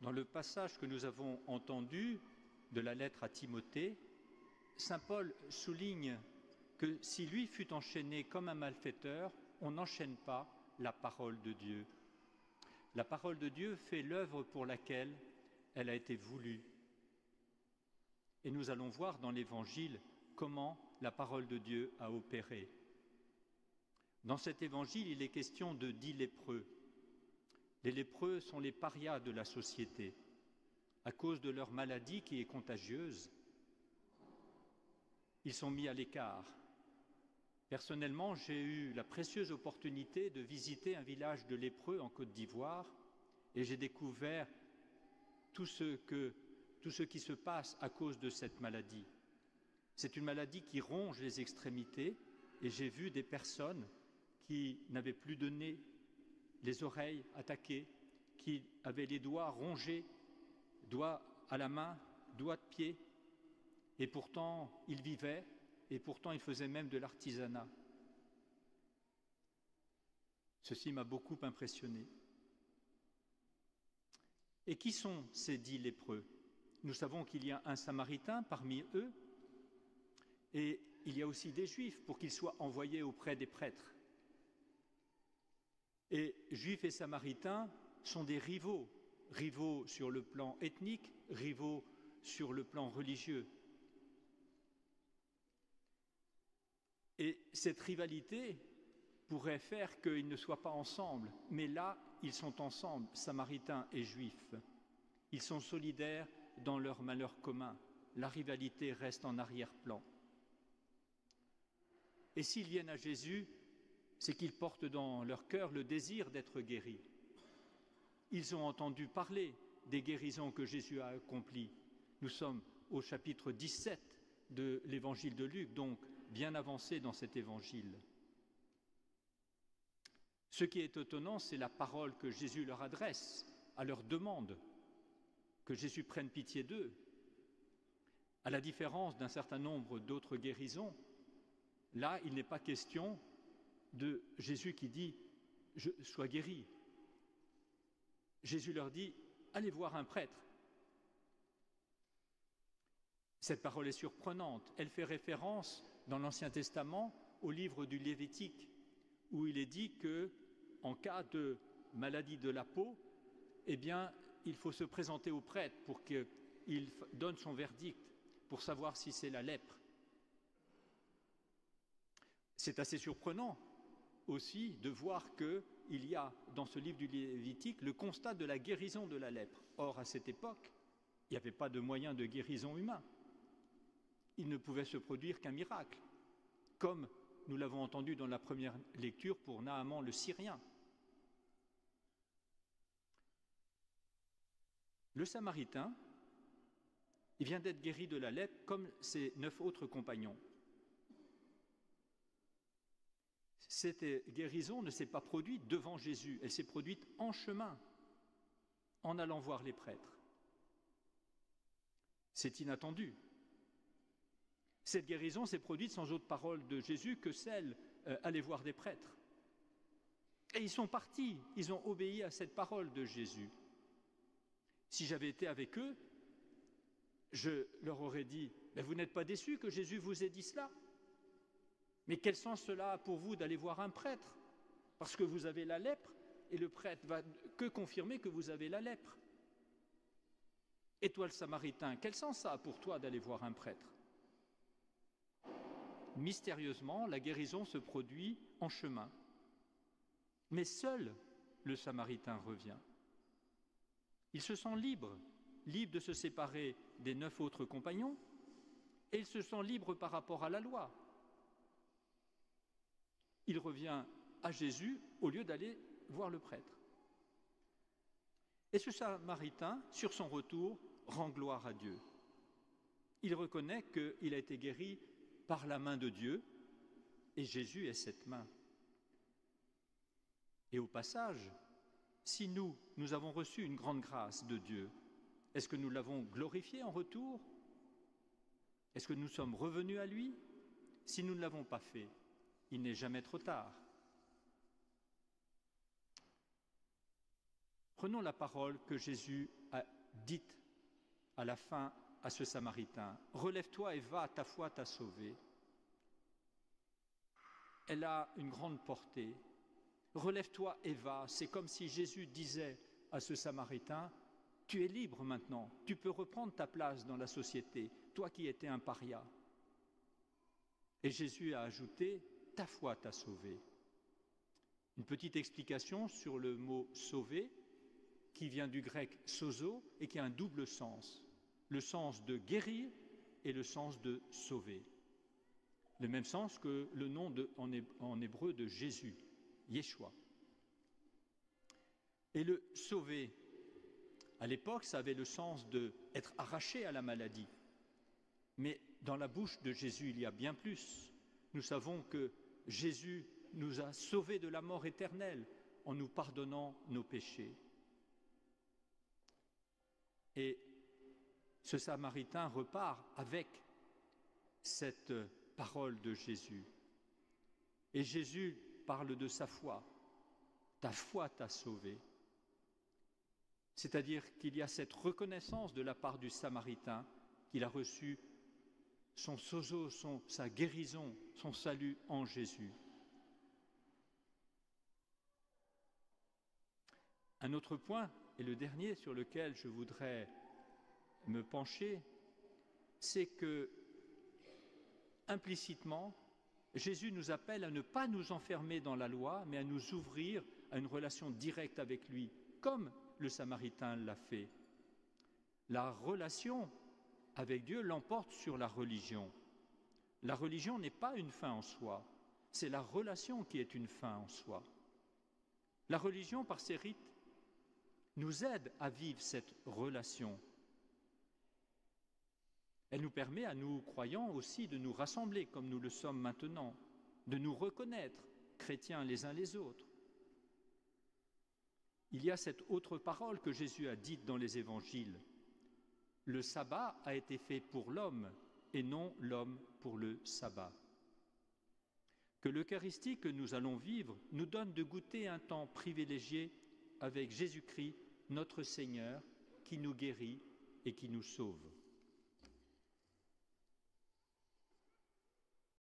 Dans le passage que nous avons entendu de la lettre à Timothée, saint Paul souligne que si lui fut enchaîné comme un malfaiteur, on n'enchaîne pas la parole de Dieu. La parole de Dieu fait l'œuvre pour laquelle elle a été voulue. Et nous allons voir dans l'Évangile comment la parole de Dieu a opéré. Dans cet Évangile, il est question de 10 lépreux. Les lépreux sont les parias de la société, à cause de leur maladie qui est contagieuse. Ils sont mis à l'écart. Personnellement, j'ai eu la précieuse opportunité de visiter un village de lépreux en Côte d'Ivoire et j'ai découvert tout ce qui se passe à cause de cette maladie. C'est une maladie qui ronge les extrémités et j'ai vu des personnes qui n'avaient plus de nez, les oreilles attaquées, qui avaient les doigts rongés, doigts à la main, doigts de pied, et pourtant ils vivaient, et pourtant ils faisaient même de l'artisanat. Ceci m'a beaucoup impressionné. Et qui sont ces 10 lépreux? Nous savons qu'il y a un Samaritain parmi eux, et il y a aussi des Juifs pour qu'ils soient envoyés auprès des prêtres. Et Juifs et Samaritains sont des rivaux, rivaux sur le plan ethnique, rivaux sur le plan religieux. Et cette rivalité pourrait faire qu'ils ne soient pas ensemble, mais là, ils sont ensemble, Samaritains et Juifs. Ils sont solidaires dans leur malheur commun. La rivalité reste en arrière-plan. Et s'ils viennent à Jésus, c'est qu'ils portent dans leur cœur le désir d'être guéris. Ils ont entendu parler des guérisons que Jésus a accomplies. Nous sommes au chapitre 17 de l'évangile de Luc, donc bien avancé dans cet évangile. Ce qui est étonnant, c'est la parole que Jésus leur adresse, à leur demande, que Jésus prenne pitié d'eux. À la différence d'un certain nombre d'autres guérisons, là, il n'est pas question de Jésus qui dit « sois guéri ». Jésus leur dit « allez voir un prêtre ». Cette parole est surprenante. Elle fait référence dans l'Ancien Testament au livre du Lévitique, où il est dit que, en cas de maladie de la peau, eh bien, il faut se présenter au prêtre pour qu'il donne son verdict, pour savoir si c'est la lèpre. C'est assez surprenant aussi de voir qu'il y a dans ce livre du Lévitique le constat de la guérison de la lèpre. Or, à cette époque, il n'y avait pas de moyen de guérison humain. Il ne pouvait se produire qu'un miracle, comme nous l'avons entendu dans la première lecture pour Naaman le Syrien. Le Samaritain, il vient d'être guéri de la lèpre comme ses 9 autres compagnons. Cette guérison ne s'est pas produite devant Jésus, elle s'est produite en chemin, en allant voir les prêtres. C'est inattendu. Cette guérison s'est produite sans autre parole de Jésus que celle « allez voir des prêtres ». Et ils sont partis, ils ont obéi à cette parole de Jésus. Si j'avais été avec eux, je leur aurais dit « vous n'êtes pas déçus que Jésus vous ait dit cela ? Mais quel sens cela a pour vous d'aller voir un prêtre? Parce que vous avez la lèpre, et le prêtre va que confirmer que vous avez la lèpre. Et toi, le Samaritain, quel sens ça a pour toi d'aller voir un prêtre? » Mystérieusement, la guérison se produit en chemin. Mais seul le Samaritain revient. Il se sent libre de se séparer des 9 autres compagnons, et il se sent libre par rapport à la loi. Il revient à Jésus au lieu d'aller voir le prêtre. Et ce Samaritain, sur son retour, rend gloire à Dieu. Il reconnaît qu'il a été guéri par la main de Dieu, et Jésus est cette main. Et au passage, si nous avons reçu une grande grâce de Dieu, est-ce que nous l'avons glorifié en retour? Est-ce que nous sommes revenus à lui? Si nous ne l'avons pas fait, il n'est jamais trop tard. Prenons la parole que Jésus a dit à la fin à ce Samaritain, « Relève-toi et va, ta foi t'a sauvé », elle a une grande portée. Relève-toi et va, c'est comme si Jésus disait à ce Samaritain, « Tu es libre maintenant, tu peux reprendre ta place dans la société, toi qui étais un paria. » Et Jésus a ajouté, « Ta foi t'a sauvé ». Une petite explication sur le mot « sauver » qui vient du grec « sozo » et qui a un double sens, le sens de guérir et le sens de sauver. Le même sens que le nom en hébreu de Jésus, Yeshua. Et le sauver, à l'époque, ça avait le sens d'être arraché à la maladie. Mais dans la bouche de Jésus, il y a bien plus. Nous savons que Jésus nous a sauvés de la mort éternelle en nous pardonnant nos péchés. Et ce Samaritain repart avec cette parole de Jésus. Et Jésus parle de sa foi. Ta foi t'a sauvé. C'est-à-dire qu'il y a cette reconnaissance de la part du Samaritain qu'il a reçu son sozo, sa guérison, son salut en Jésus. Un autre point, et le dernier sur lequel je voudrais me pencher, c'est que, implicitement, Jésus nous appelle à ne pas nous enfermer dans la loi, mais à nous ouvrir à une relation directe avec lui, comme le Samaritain l'a fait. La relation avec Dieu l'emporte sur la religion. La religion n'est pas une fin en soi, c'est la relation qui est une fin en soi. La religion, par ses rites, nous aide à vivre cette relation. Elle nous permet à nous, croyants aussi, de nous rassembler comme nous le sommes maintenant, de nous reconnaître chrétiens les uns les autres. Il y a cette autre parole que Jésus a dite dans les évangiles. Le sabbat a été fait pour l'homme et non l'homme pour le sabbat. Que l'Eucharistie que nous allons vivre nous donne de goûter un temps privilégié avec Jésus-Christ, notre Seigneur, qui nous guérit et qui nous sauve.